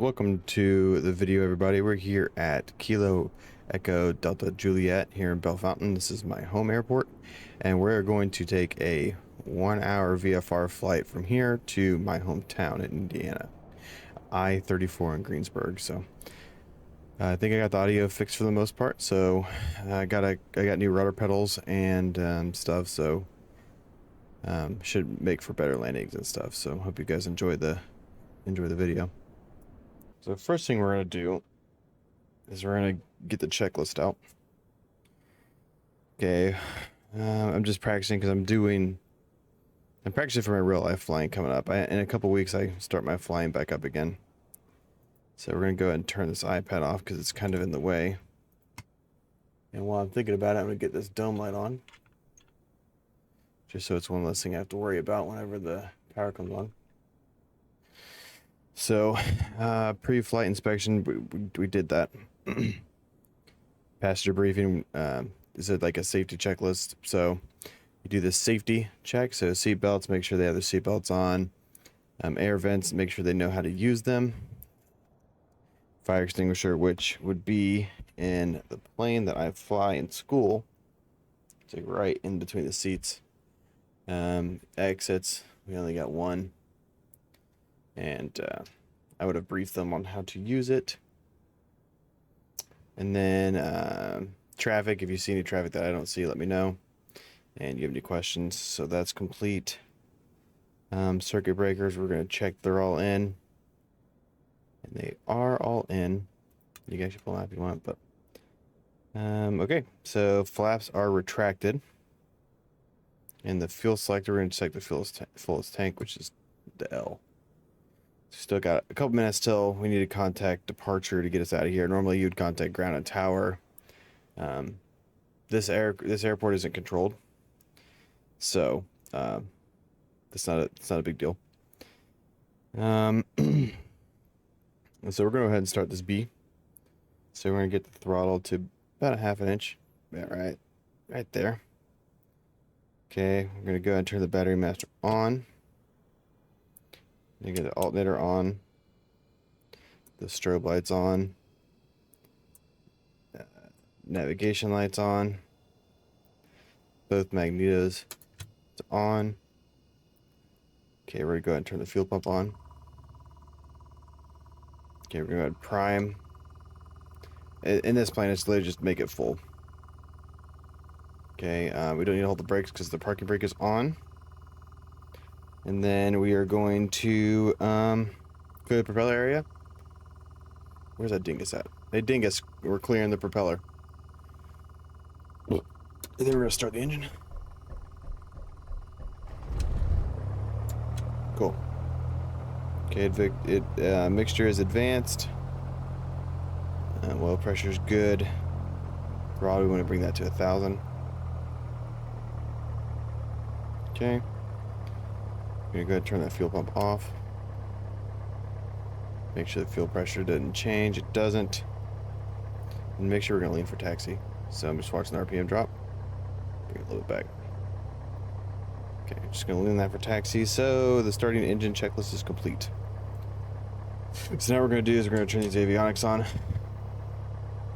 Welcome to the video, everybody. We're here at Kilo Echo Delta Juliet here in Bellefontaine. This is my home airport, and we're going to take a 1-hour VFR flight from here to my hometown in Indiana, I-34 in Greensburg. So I think I got the audio fixed for the most part. So I got new rudder pedals and stuff. So should make for better landings and stuff. So hope you guys enjoy the video. So the first thing we're going to do is we're going to get the checklist out. Okay, I'm just practicing because I'm practicing for my real life flying coming up. In a couple weeks I start my flying back up again. So we're going to go ahead and turn this iPad off because it's kind of in the way. And while I'm thinking about it, I'm going to get this dome light on. Just so it's one less thing I have to worry about whenever the power comes on. So, pre-flight inspection, we did that. Passenger briefing is like a safety checklist. So, you do the safety check. So, seat belts, make sure they have their seat belts on. Air vents, make sure they know how to use them. Fire extinguisher, which would be in the plane that I fly in school. It's like right in between the seats. Exits, we only got one. And I would have briefed them on how to use it. And then traffic, if you see any traffic that I don't see, let me know. And you have any questions. So that's complete. Circuit breakers, we're going to check they're all in. And they are all in. You guys should pull them out if you want. But okay, so flaps are retracted. And the fuel selector, we're going to check the fullest tank, which is the L. Still got a couple minutes till we need to contact departure to get us out of here. Normally you'd contact ground and tower. This airport isn't controlled, so it's not a big deal. So we're gonna go ahead and start this B. So we're gonna get the throttle to about a ½ inch. Yeah, right there. Okay, we're gonna go ahead and turn the battery master on. You get the alternator on, the strobe lights on, navigation lights on, both magnetos on. Okay, we're gonna go ahead and turn the fuel pump on. Okay, we're gonna go ahead and prime. In this plane, it's literally just make it full. Okay, we don't need to hold the brakes because the parking brake is on. And then we are going to go to the propeller area. Where's that dingus at? Hey, dingus, we're clearing the propeller. And then we're going to start the engine. Cool. Okay, mixture is advanced. Oil pressure is good. Probably want to bring that to 1,000. Okay. I'm going to go ahead and turn that fuel pump off. Make sure the fuel pressure doesn't change. It doesn't. And make sure we're going to lean for taxi. So I'm just watching the RPM drop. Bring it a little bit back. Okay, just going to lean that for taxi. So the starting engine checklist is complete. So now what we're going to do is we're going to turn these avionics on.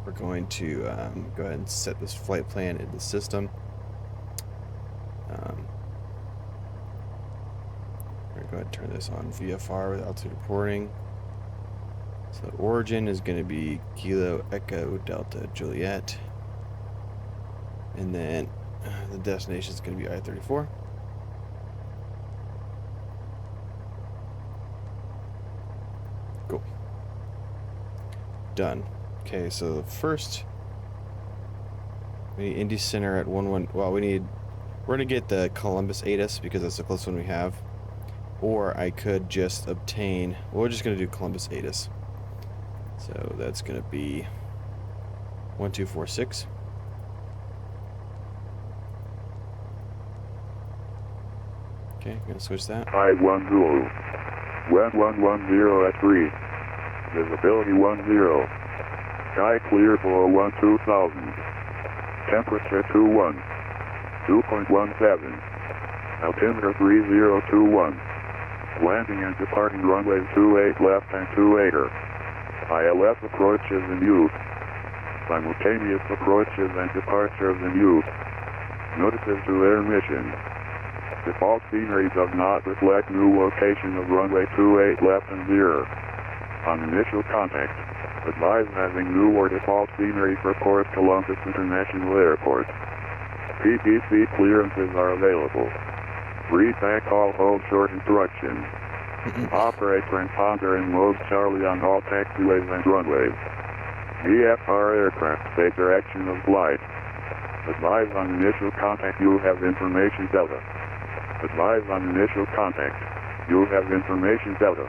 We're going to go ahead and set this flight plan in the system. Go ahead and turn this on VFR with altitude reporting. So the origin is going to be Kilo Echo Delta Juliet. And then the destination is going to be I-34. Cool. Done. Okay, so the first, we need Indy Center at 11. Well, we're going to get the Columbus ATIS because that's the closest one we have. Or I could just obtain, well, we're just going to do Columbus ATIS. So that's going to be 1246. Okay, I'm going to switch that. 510. Wind 110 at 3. Visibility 10. Sky clear for 12,000. Temperature 21. 2.17. Altimeter 3021. Landing and departing runway 28 left and 28er. ILS approaches in use. Simultaneous approaches and departures in use. Notices to air mission. Default scenery does not reflect new location of runway 28 left and 0. On initial contact, advise having new or default scenery for Port Columbus International Airport. PTC clearances are available. Read back all hold short instructions. Operate transponder in mode Charlie on all taxiways and runways. VFR aircraft state direction of flight. Advise on initial contact you have information Delta. Advise on initial contact. You have information Delta.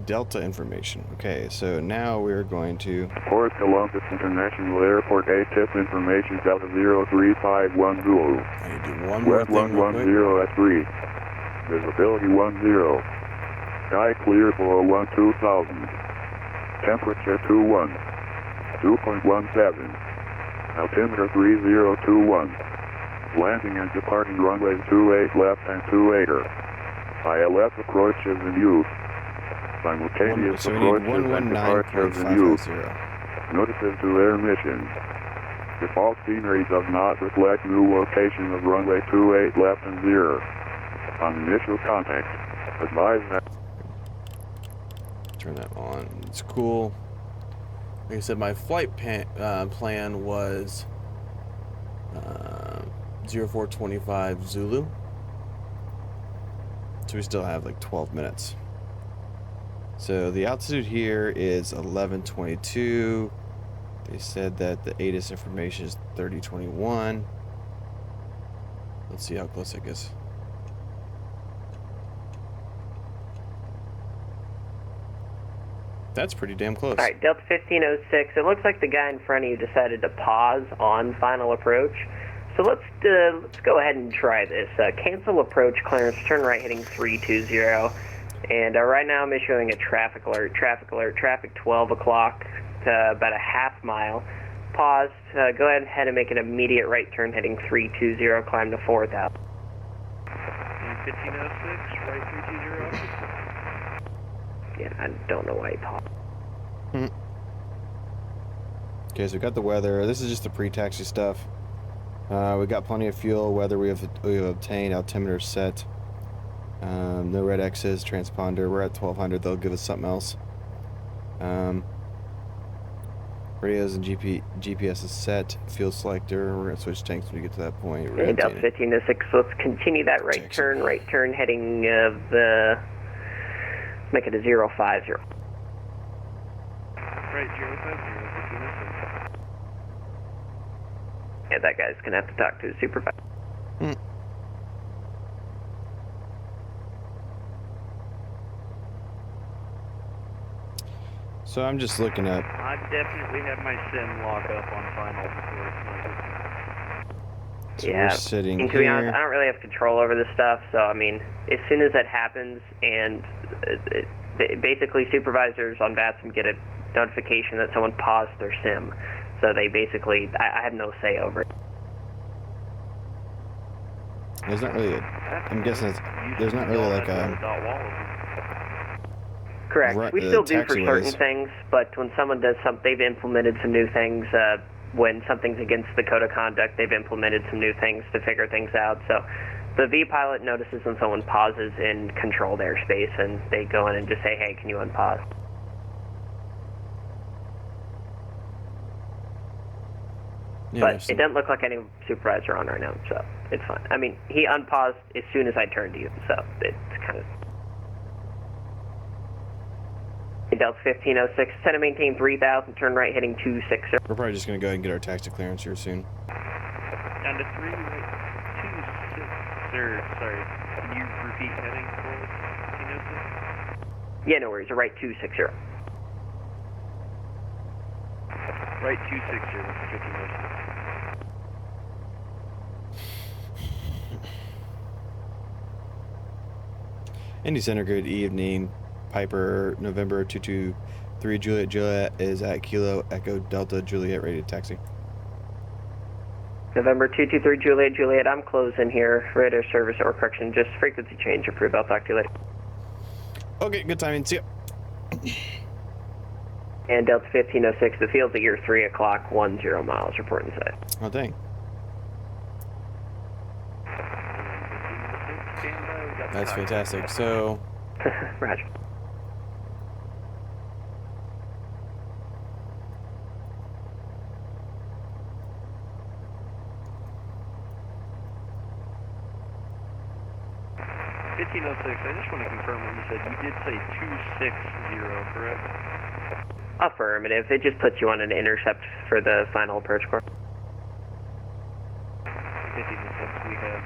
Delta information. Okay, so now we're going to... Port Columbus International Airport ATIP information Delta 0351 Zulu. I need to do one more West thing real quick. 110 at 3. Visibility 10. Sky clear for 2000. Temperature 21. 2.17. Altimeter 3021. Landing and departing runways 28 left and 28er. ILS approaches in use. Simultaneous approaches and departures in use. Notices to air mission. Default scenery does not reflect new location of runway 28 left and 0. On initial contact, advise that. Turn that on. It's cool. Like I said, my flight plan was 0425 Zulu. So we still have like 12 minutes. So the altitude here is 1122. They said that the ATIS information is 3021. Let's see how close it gets. That's pretty damn close. All right, Delta 1506. It looks like the guy in front of you decided to pause on final approach. So let's go ahead and try this. Cancel approach clearance, turn right heading 320. And right now I'm issuing a traffic alert, traffic 12 o'clock to about a half mile. Pause, go ahead and make an immediate right turn heading 320, climb to 4,000. 1506, right 320. Yeah, I don't know why he paused. Okay, so we got the weather. This is just the pre-taxi stuff. We got plenty of fuel. Weather we have obtained. Altimeter set. No red X's. Transponder. We're at 1200. They'll give us something else. Radios and GPS is set. Fuel selector. We're gonna switch tanks when we get to that point. Okay, Delta 1506. So let's continue that right turn heading make it a 050. Right, 050, 1506. Yeah, that guy's gonna have to talk to his supervisor. So I'm just looking at. I definitely have my sim lock up on final before it's So we're sitting and to be honest, I don't really have control over this stuff. So I mean, as soon as that happens, and basically supervisors on VATSIM get a notification that someone paused their sim. So they basically, I have no say over it. There's not really I'm guessing there's not really like a... Correct. We still do for certain things, but when someone does something, they've implemented some new things. When something's against the code of conduct, they've implemented some new things to figure things out. So the V-pilot notices when someone pauses in controlled airspace, and they go in and just say, hey, can you unpause? Yeah, but it doesn't look like any supervisor on right now, so it's fine. I mean, he unpaused as soon as I turned to you, so it's kind of... Delta 1506, set and maintain 3000, turn right heading 260. We're probably just going to go ahead and get our taxi clearance here soon. Down to 3, right, 26, sorry, can you repeat heading for 1506? Yeah, no worries, right 260. Right 260, 1506. Indy Center, good evening. Piper, November 223 Juliet is at Kilo Echo Delta Juliet, ready to taxi. November 223 Juliet, I'm closing here. Radar service or correction, just frequency change approved. I'll talk to you later. Okay, good timing. See ya. And Delta 1506, the field's at your 3 o'clock, 10 miles, report inside. Oh, dang. That's fantastic. So, Roger. I just want to confirm what you said. You did say 260, correct? Affirmative. It just puts you on an intercept for the final approach course. 1506, we have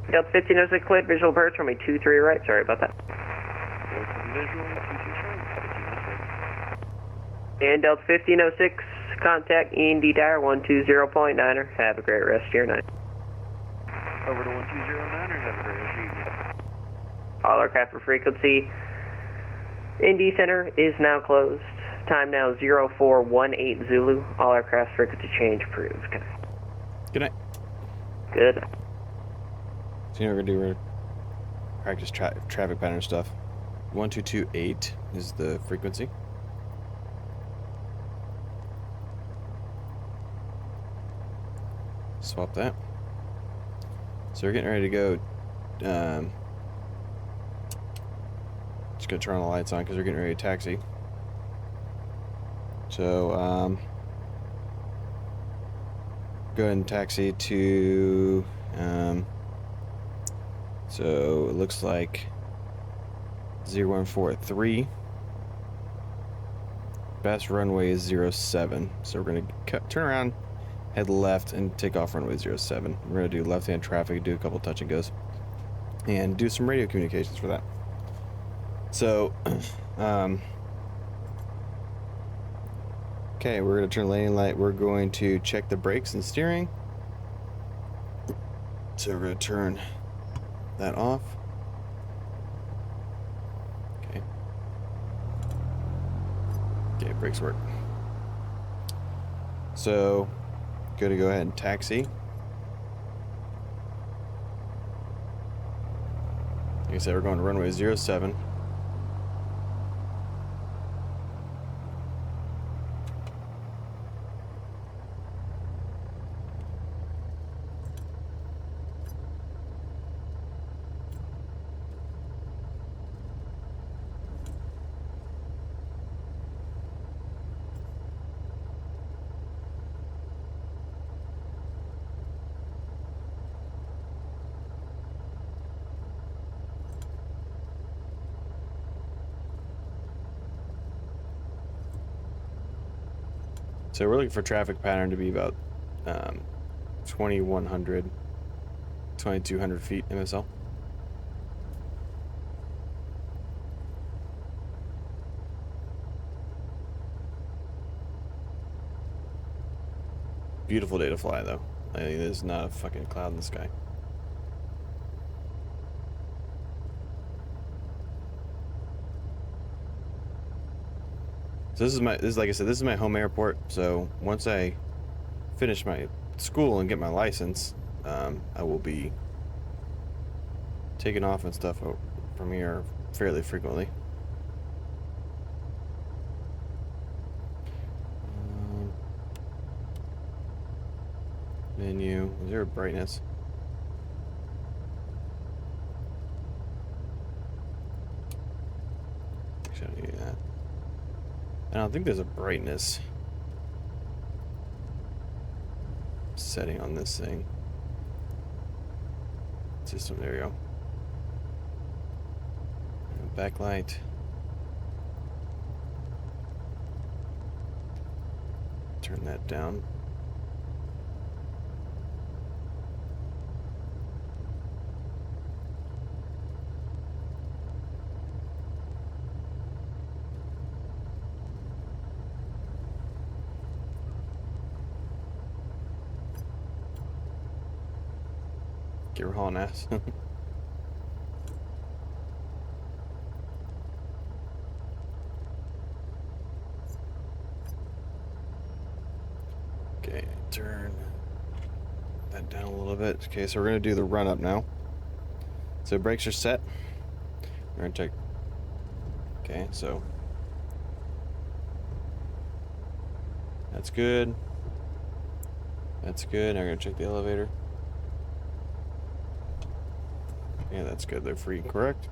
the Delta 1506, cleared visual approach from a 23 right. Sorry about that. visual, 226, 1506. And Delta 1506, contact E&D Dire 120.9er. Have a great rest of your night. Over to 1209er, have a great rest of your evening. All aircraft for frequency. ND Center is now closed. Time now 0418 Zulu. All aircraft frequency change approved. Good night. good night. Good. So, you know what we're going to do? We're going to practice traffic pattern stuff. 1228 is the frequency. Swap that. So we're getting ready to go. Just gonna turn all the lights on because we're getting ready to taxi. So go ahead and taxi to. So it looks like 0143. Best runway is 07. So we're gonna turn around, head left, and take off runway 07. We're gonna do left-hand traffic, do a couple touch and goes, and do some radio communications for that. So, okay, we're gonna turn landing light. We're going to check the brakes and steering. So we're gonna turn that off. Okay. Okay, brakes work. So, good to go ahead and taxi. Like I said, we're going to runway 07. So we're looking for traffic pattern to be about 2,100, 2,200 feet MSL. Beautiful day to fly, though. I mean, there's not a fucking cloud in the sky. So this is like I said, this is my home airport. So once I finish my school and get my license, I will be taking off and stuff from here fairly frequently. Menu, is there a brightness? Actually, I don't need that. I don't think there's a brightness setting on this thing. System, there we go. And backlight. Turn that down. Get her hauling ass. Okay, turn that down a little bit. Okay, so we're gonna do the run up now. So brakes are set. We're gonna take Okay, so that's good. That's good. Now we're gonna check the elevator. Yeah, that's good. They're free and correct.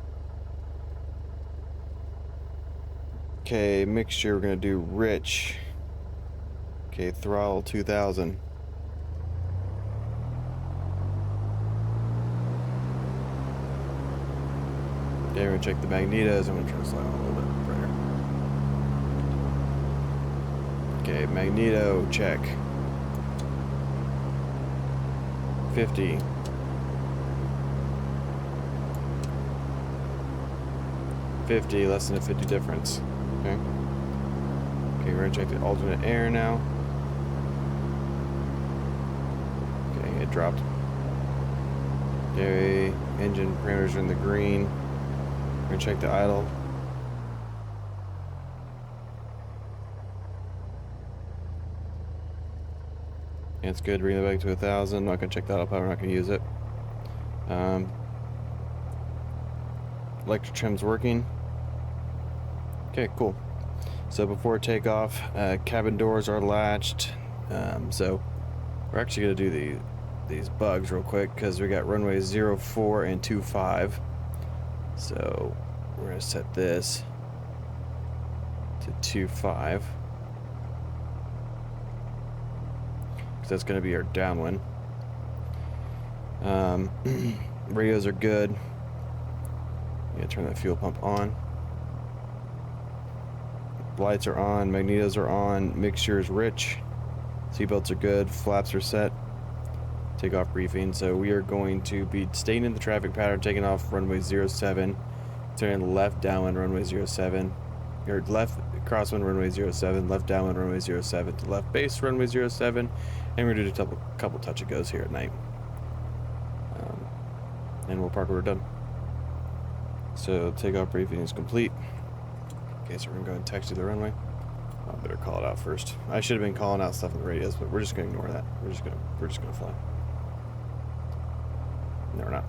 Okay, mixture. We're gonna do rich. Okay, throttle 2000. Okay, we're gonna check the magnetos. I'm gonna try to slide on a little bit brighter. Okay, magneto check. 50. Less than a 50 difference. Okay. Okay, we're gonna check the alternate air now. Okay, it dropped. Okay, engine parameters are in the green. We're gonna check the idle. Yeah, it's good. Bring it back to 1,000. Not gonna check that up. We're not gonna use it. Electric trim's working. Okay, cool. So before takeoff, cabin doors are latched. So we're actually gonna do these bugs real quick because we got runway 04 and 25. So we're gonna set this to 25 because that's gonna be our downwind. Radios are good. Yeah, turn that fuel pump on. Lights are on, magnetos are on, mixture is rich, seatbelts are good, flaps are set. Takeoff briefing. So we are going to be staying in the traffic pattern, taking off runway 07, turning left downwind runway 07, or left crosswind runway 07, left downwind runway 07 to left base runway 07, and we're going to do a couple touch and goes here at night. And we'll park when we're done. So takeoff briefing is complete. Okay, so we're gonna go and text to the runway. I better call it out first. I should have been calling out stuff in the radios, but we're just gonna ignore that. We're just gonna fly. No, we're not.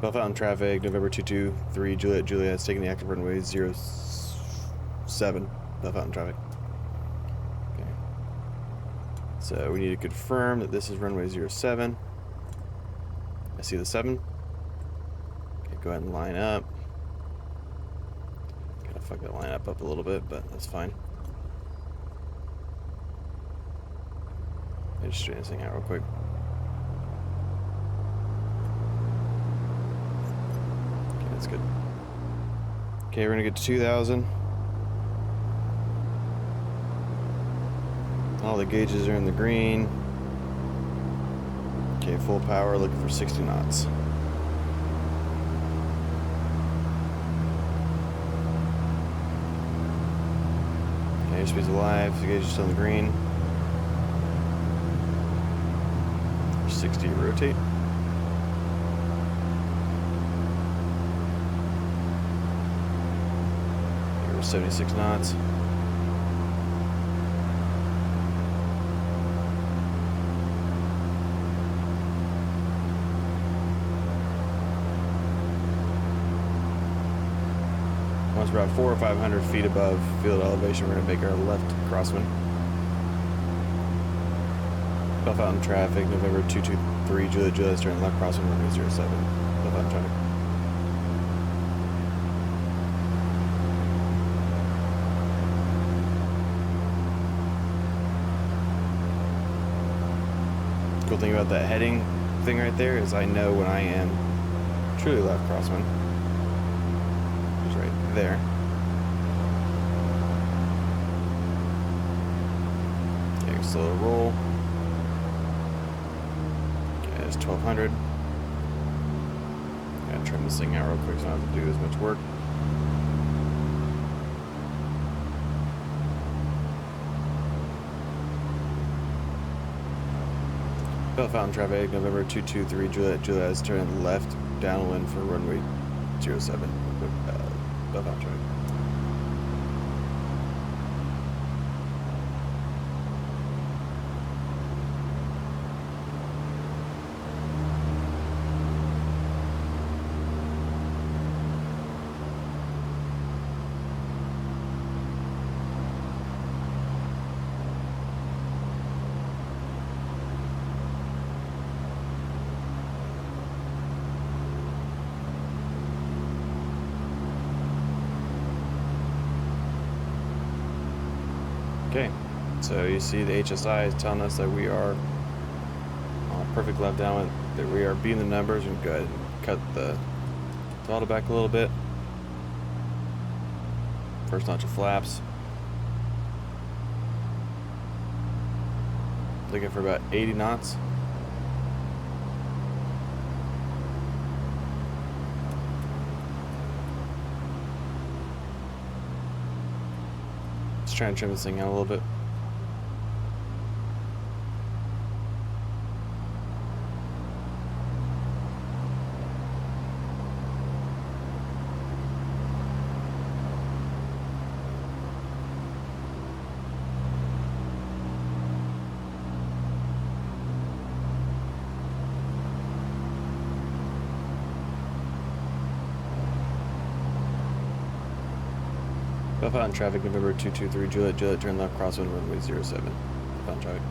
Bellefontaine traffic, November 223, Juliet is taking the active runway 07. Bellefontaine traffic. Okay. So we need to confirm that this is runway 07. I see the 7. Okay, go ahead and line up. Fuck that line up a little bit, but that's fine. Let me just straighten this thing out real quick. Okay, that's good. Okay, we're gonna get to 2,000. All the gauges are in the green. Okay, full power, looking for 60 knots. Airspeed's alive, the gauge is still in the green. 60 rotate. Here 76 knots. Once we're about 400 or 500 feet above field elevation, we're going to make our left crosswind. Bellefontaine traffic, November 223, Juliet is turning left crosswind, runway 07. Bellefontaine traffic. Cool thing about that heading thing right there is I know when I am truly left crosswind. Right there. Okay, slow roll. Okay, that's 1200. Gotta trim this thing out real quick so I don't have to do as much work. Bellefontaine traffic, November 223, Juliet is turning left downwind for runway 07. Bellefontaine traffic. Okay, so you see the HSI is telling us that we are on a perfect left down, that we are beating the numbers, and go ahead and cut the throttle back a little bit. First notch of flaps. Looking for about 80 knots. Just trying to trim this thing out a little bit. Bellefontaine traffic, November 223, Juliet, turn left, crosswind, runway 07. Bellefontaine traffic.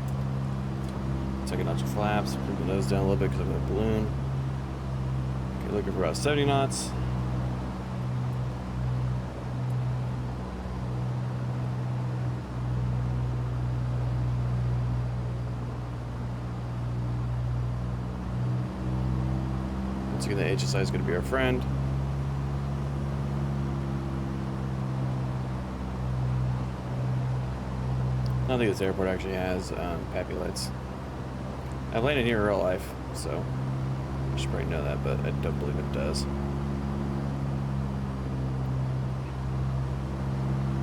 Second notch of flaps, bring the nose down a little bit because I'm in a balloon. Okay, looking for about 70 knots. Once again, the HSI is going to be our friend. I don't think this airport actually has pappy lights. I've landed here in real life, so I should probably know that, but I don't believe it does.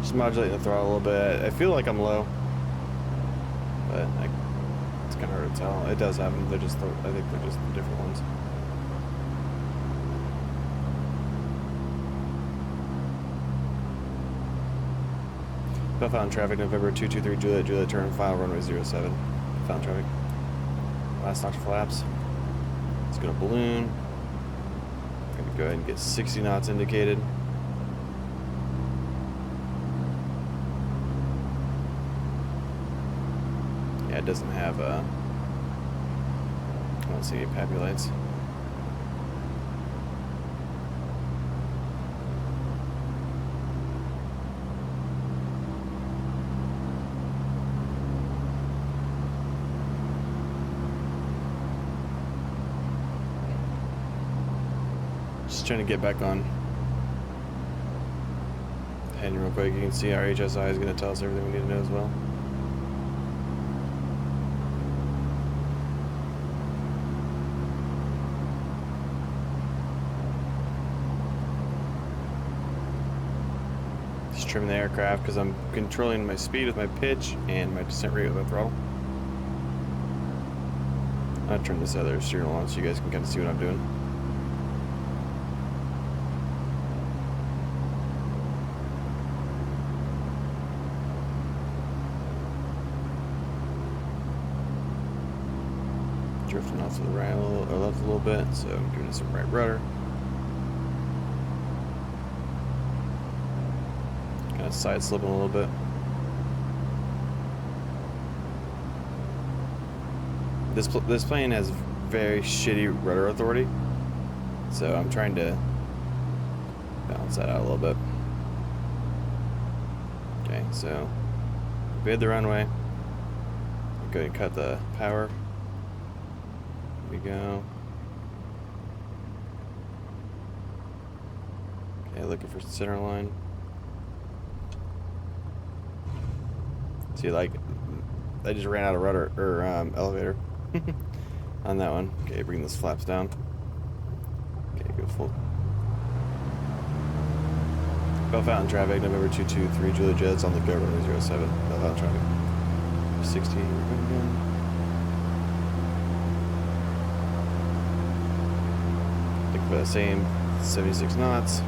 Just modulating the throttle a little bit. I feel like I'm low, but it's kind of hard to tell. It does have them. They're just, I think they're just different ones. Bellefontaine traffic, November 223, Juliet, turn final runway 07. Bellefontaine traffic. Last notch of flaps. It's gonna balloon. I'm gonna go ahead and get 60 knots indicated. Yeah, it doesn't have I don't see any pappy lights. Just trying to get back on heading real quick. You can see our HSI is going to tell us everything we need to know as well. Just trimming the aircraft because I'm controlling my speed with my pitch and my descent rate with my throttle. I'll turn this other steering wheel on so you guys can kind of see what I'm doing. Drifting off to the right or left a little bit, so I'm giving it some right rudder. Kind of side slipping a little bit. This plane has very shitty rudder authority, so I'm trying to balance that out a little bit. Okay, so we had the runway. Go ahead and cut the power. Here we go. Okay, looking for center line. See, like, I just ran out of rudder or elevator on that one. Okay, bring those flaps down. Okay, go full. Bellefontaine traffic, November 223, Julia Jets on the go, runway 07. Bellefontaine traffic. 60, we're going again. Looking for the same 76 knots.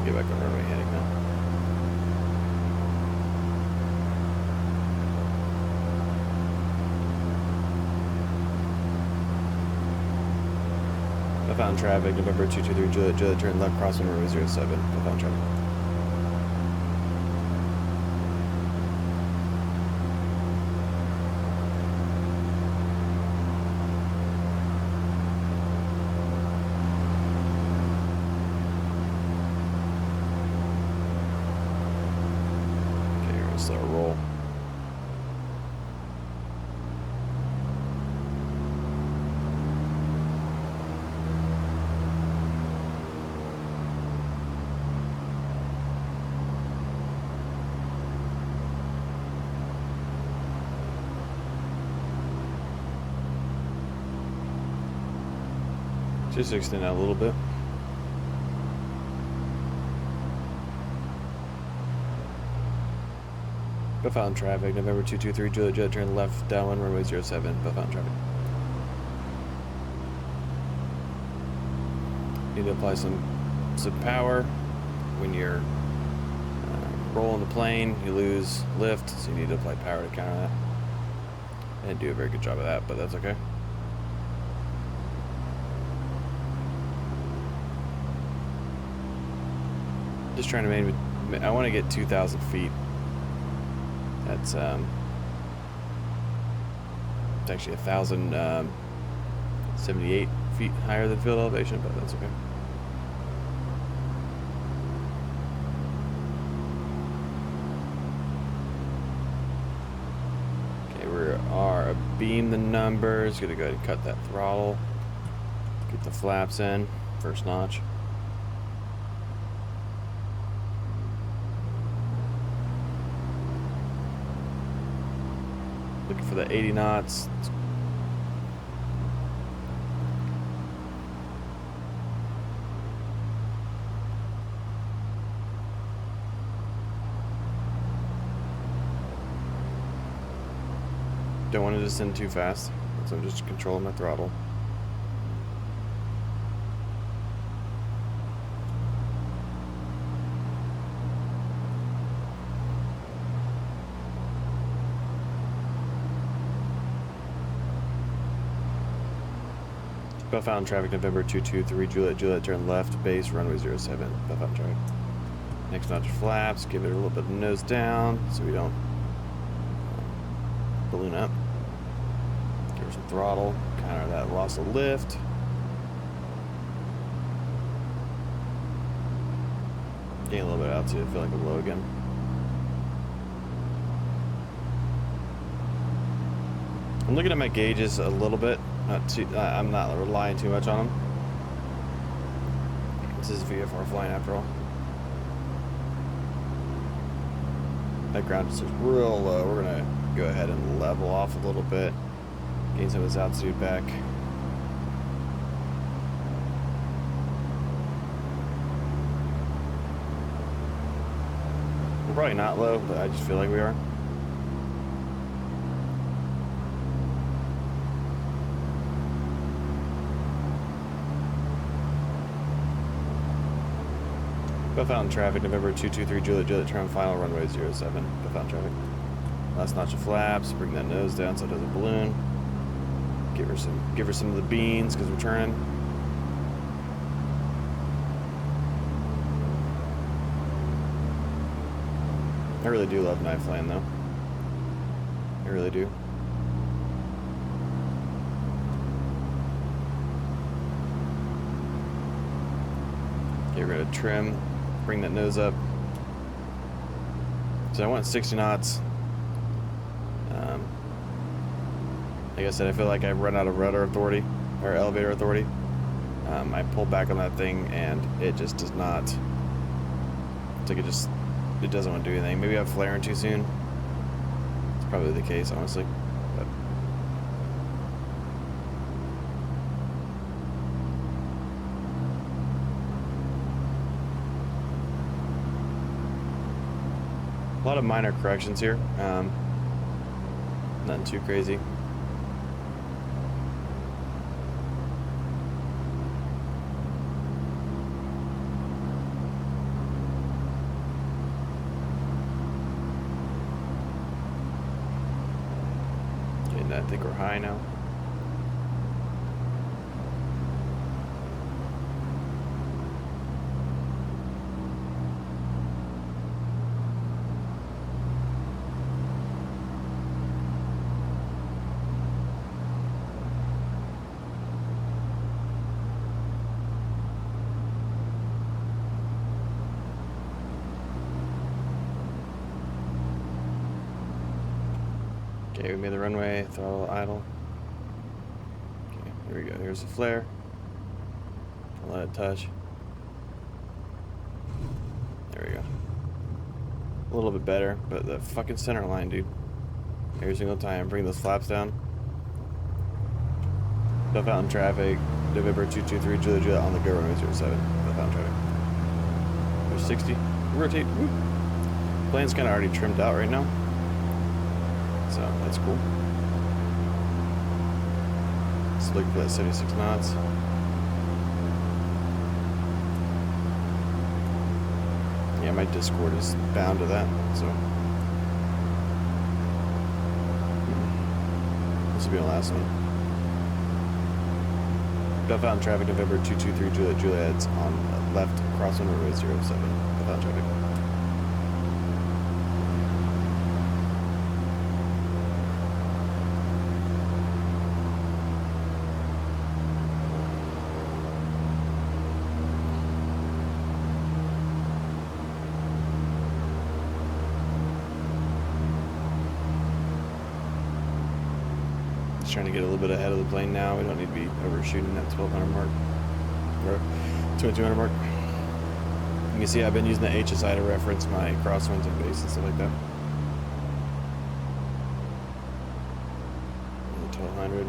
Get back on runway heading now. Bellefontaine traffic, November 223, Juliet, turn left, crossing runway 07. Bellefontaine traffic. Just extend out a little bit. Bellefontaine traffic, November 223, Juliet Jet, turn left, downwind, runway 07, Bellefontaine traffic. Need to apply some power. When you're rolling the plane, you lose lift, so you need to apply power to counter that. I didn't do a very good job of that, but that's okay. Just trying to I want to get 2,000 feet. That's it's actually 1,078 feet higher than field elevation, but that's okay. Okay, we are beam the numbers. Gonna go ahead and cut that throttle. Get the flaps in, first notch. Looking for the 80 knots. Don't want to descend too fast, so I'm just controlling my throttle. Bellefontaine traffic, November 223, Juliet, turn left, base, runway 07, Bellefontaine traffic. Next notch flaps, give it a little bit of nose down so we don't balloon up. Give her some throttle, counter that loss of lift. Gain a little bit of altitude, I feel like I'm low again. I'm looking at my gauges a little bit. I'm not relying too much on them. This is VFR flying after all. That ground is just real low. We're gonna go ahead and level off a little bit. Gain some of this altitude back. We're probably not low, but I just feel like we are. Bellefontaine traffic, November 223, Juliet, turn final, runway 07, Bellefontaine traffic. Last notch of flaps, bring that nose down so it doesn't balloon. Give her some of the beans because we're turning. I really do love night flying though. I really do. Get rid of trim. Bring that nose up. So I want 60 knots. Like I said, I feel like I've run out of rudder authority or elevator authority. I pull back on that thing and it just does not. It's like it doesn't want to do anything. Maybe I'm flaring too soon. It's probably the case, honestly. But a lot of minor corrections here. Nothing too crazy. Okay, I think we're high now. Okay, we made the runway, throttle idle. Okay, here we go. Here's the flare. I'll let it touch. There we go. A little bit better, but the fucking center line, dude. Every single time. Bring those flaps down. Bellefontaine traffic, November 223 Juliet on the go runway 07. Bellefontaine traffic. There's 60. Rotate. Whoop. Plane's kind of already trimmed out right now. So that's cool. Just looking for that 76 knots. Yeah, my Discord is bound to that, so. This will be the last one. Bellefontaine traffic, November 223 Juliet's on left crosswind runway 07. Bellefontaine traffic. Trying to get a little bit ahead of the plane now. We don't need to be overshooting that 1200 mark or 2200 mark. You can see I've been using the HSI to reference my crosswinds and base and stuff like that. And the 1200.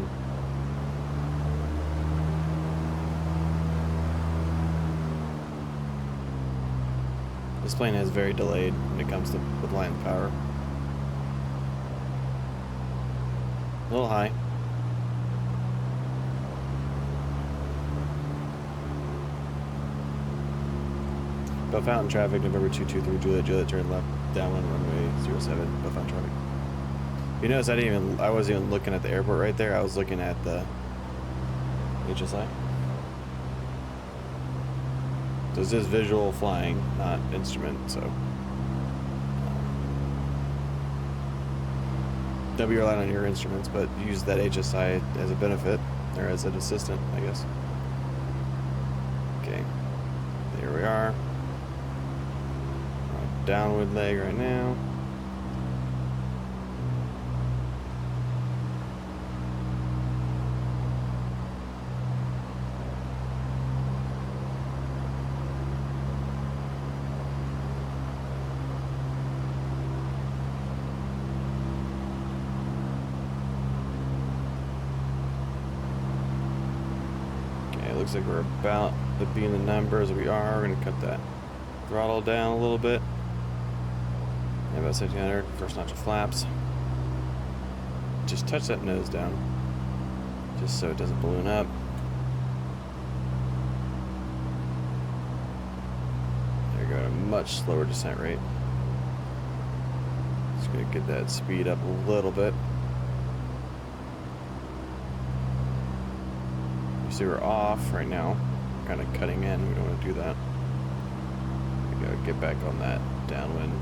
This plane is very delayed when it comes to with line power. A little high. Bellefontaine traffic, November 223 Juliet, turn left, downwind runway 07, Bellefontaine traffic. You notice I wasn't even looking at the airport right there, I was looking at the HSI. So it's just visual flying, not instrument, so. Don't be relying on your instruments, but use that HSI as a benefit, or as an assistant, I guess. Okay, there we are. Downwind leg right now. Okay, it looks like we're about to be in the numbers. We are. We're going to cut that throttle down a little bit. Yeah, about 1700, first notch of flaps. Just touch that nose down, just so it doesn't balloon up. There you go, a much slower descent rate. Just gonna get that speed up a little bit. You see we're off right now, kind of cutting in, we don't want to do that. We gotta get back on that downwind.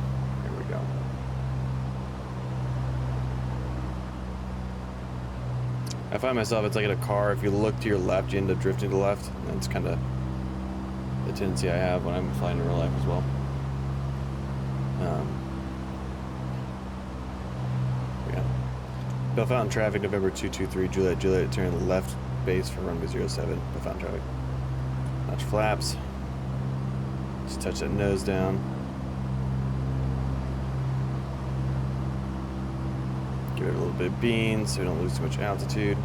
Go. I find myself, it's like in a car, if you look to your left, you end up drifting to the left. And that's kind of the tendency I have when I'm flying in real life as well. Yeah. Bellefontaine traffic, November 223 Juliet, turn left base for runway 07. Bellefontaine traffic. Notch flaps. Just touch that nose down. Give it a little bit of bean so we don't lose too much altitude.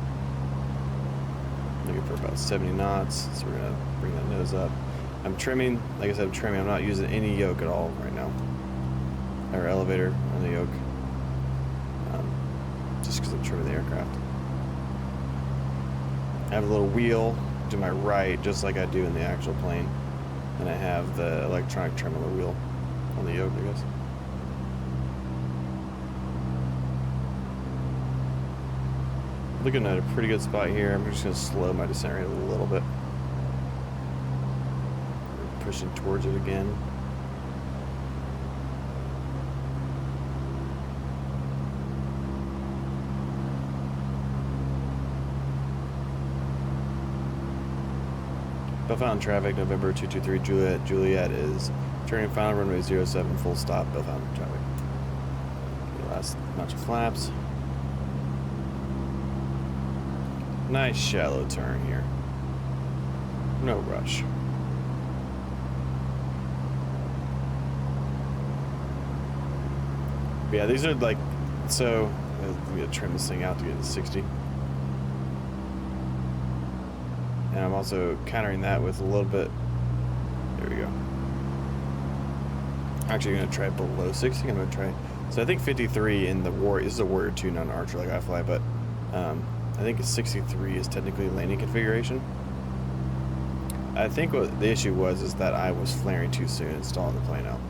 Looking for about 70 knots, so we're gonna bring that nose up. I'm trimming, like I said, I'm trimming. I'm not using any yoke at all right now, or elevator on the yoke, just because I'm trimming the aircraft. I have a little wheel to my right, just like I do in the actual plane, and I have the electronic trim on the wheel on the yoke, I guess. Looking at a pretty good spot here. I'm just going to slow my descent rate a little bit. We're pushing towards it again. Bellefontaine traffic, November 223 Juliet is turning final runway 07, full stop, Bellefontaine traffic. Okay, last notch of flaps. Nice shallow turn here. No rush. But yeah, these are like, so I'm gonna trim this thing out to get to 60. And I'm also countering that with a little bit. There we go. Actually, going to try below 60. I'm going to try. So I think 53 in the Warrior. This is a Warrior 2, not an Archer like I fly, but I think 63 is technically landing configuration. I think what the issue was is that I was flaring too soon installing the plane out.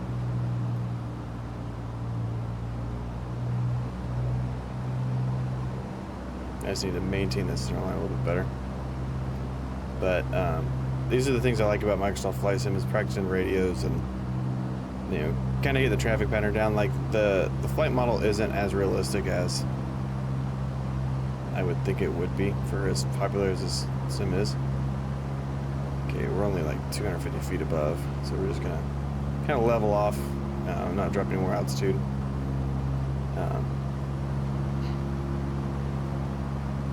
I just need to maintain this center line a little bit better. But these are the things I like about Microsoft Flight Sim, is practicing radios and, you know, kind of get the traffic pattern down. Like the flight model isn't as realistic as I would think it would be for as popular as this sim is. Okay, we're only like 250 feet above, so we're just gonna kind of level off, not drop any more altitude.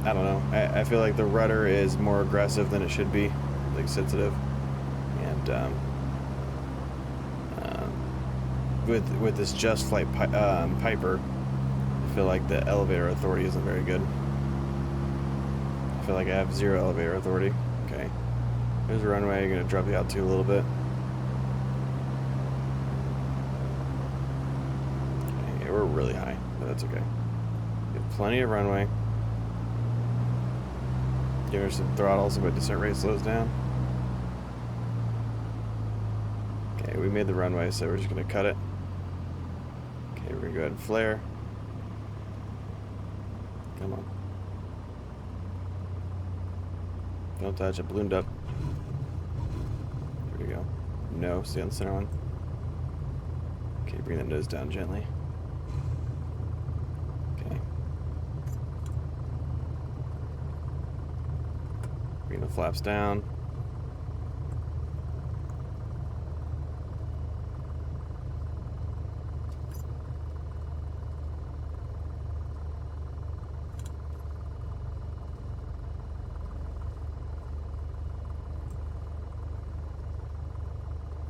I don't know. I feel like the rudder is more aggressive than it should be, like sensitive, and with this Just Flight Piper, I feel like the elevator authority isn't very good. I feel like I have 0 elevator authority. Okay, there's a runway. I'm gonna drop the altitude a little bit. Okay, we're really high, but that's okay. We have plenty of runway. Give her some throttle so my descent rate slows down. Okay, we made the runway, so we're just gonna cut it. Okay, we're gonna go ahead and flare. Come on. Don't touch it, ballooned up. There we go. No, stay on the center one. Okay, bring that nose down gently. Okay. Bring the flaps down.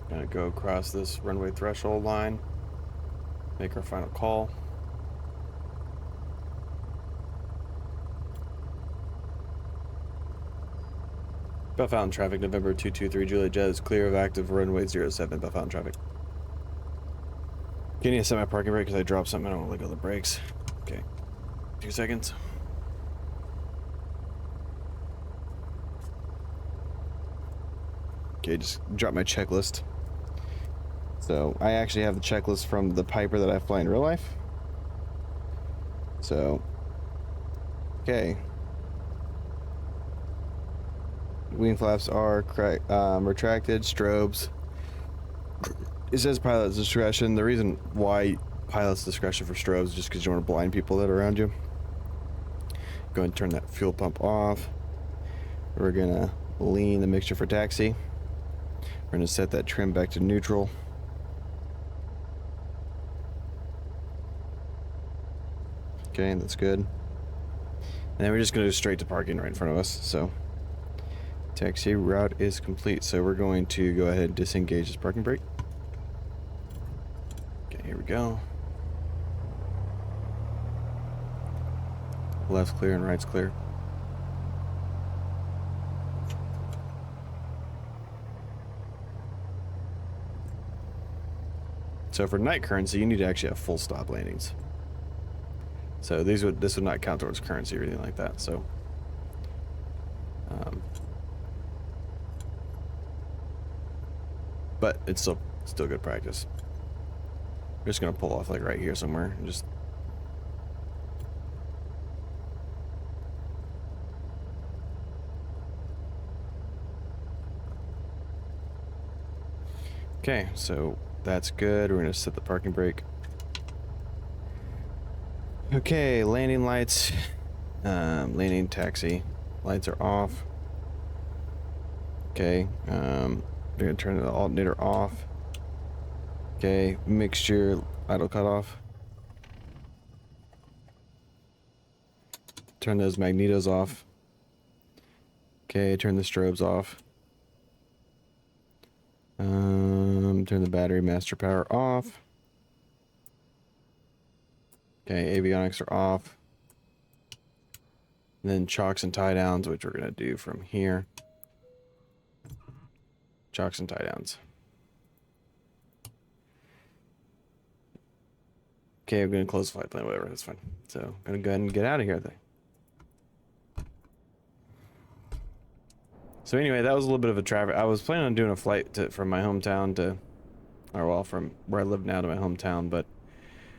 Gonna go across this runway threshold line, make our final call. Bellefontaine traffic, November 223, Juliet Jet is clear of active runway 07, Bellefontaine traffic. Okay, I need to set my parking brake because I dropped something. I don't want to let go of the brakes. Okay, 2 seconds. Okay, just drop my checklist. So I actually have the checklist from the Piper that I fly in real life. So, okay. Wing flaps are retracted, strobes. It says pilot's discretion. The reason why pilot's discretion for strobes is just because you want to blind people that are around you. Go ahead and turn that fuel pump off. We're gonna lean the mixture for taxi. We're gonna set that trim back to neutral. Okay, that's good. And then we're just gonna go straight to parking right in front of us. So taxi route is complete. So we're going to go ahead and disengage this parking brake. Okay, here we go. Left's clear and right's clear. So for night currency, you need to actually have full stop landings. So this would not count towards currency or anything like that. So but it's still good practice. We're just gonna pull off like right here somewhere and just okay, so that's good. We're gonna set the parking brake. Okay, landing lights, landing taxi lights are off. Okay, we're gonna turn the alternator off. Okay, mixture idle cutoff. Turn those magnetos off. Okay, turn the strobes off. Turn the battery master power off. Okay, avionics are off. And then chocks and tie downs, which we're gonna do from here. Chocks and tie downs. Okay, I'm gonna close the flight plan, whatever, that's fine. So I'm gonna go ahead and get out of here, I think. So anyway, that was a little bit of a traffic. I was planning on doing a flight from my hometown to, or well, from where I live now to my hometown, but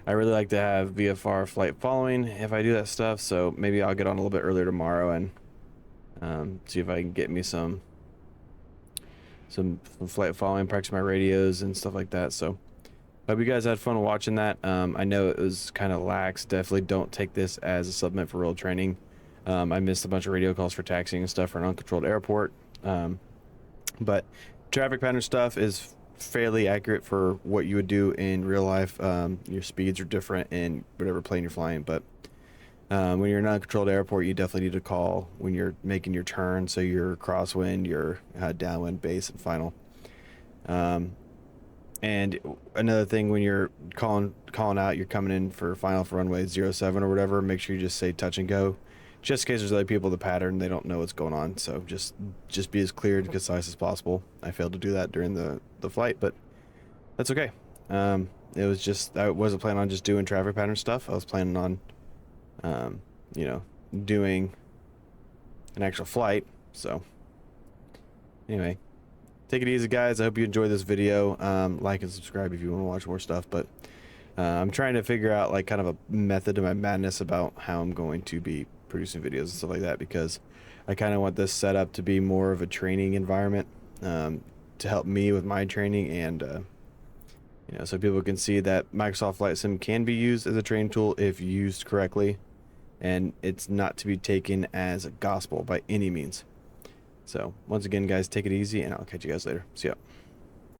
I really like to have VFR flight following if I do that stuff. So maybe I'll get on a little bit earlier tomorrow and see if I can get me some flight following, practice my radios and stuff like that. So hope you guys had fun watching that. I know it was kind of lax. Definitely don't take this as a supplement for real training. I missed a bunch of radio calls for taxiing and stuff for an uncontrolled airport. But traffic pattern stuff is fairly accurate for what you would do in real life. Your speeds are different in whatever plane you're flying, but when you're in an uncontrolled airport, you definitely need to call when you're making your turn, so your crosswind, your downwind, base, and final. And another thing, when you're calling out, you're coming in for final for runway 07 or whatever, make sure you just say touch and go, just in case there's other people in the pattern, they don't know what's going on. So just be as clear and concise as possible. I failed to do that during the flight, but that's okay. It was just, I wasn't planning on just doing traffic pattern stuff. I was planning on, you know, doing an actual flight. So anyway, take it easy, guys. I hope you enjoyed this video. Like and subscribe if you want to watch more stuff, but I'm trying to figure out like kind of a method to my madness about how I'm going to be producing videos and stuff like that, because I kind of want this set up to be more of a training environment, to help me with my training, and you know, so people can see that Microsoft Flight Sim can be used as a training tool if used correctly, and it's not to be taken as gospel by any means. So once again, guys, take it easy, and I'll catch you guys later. See ya.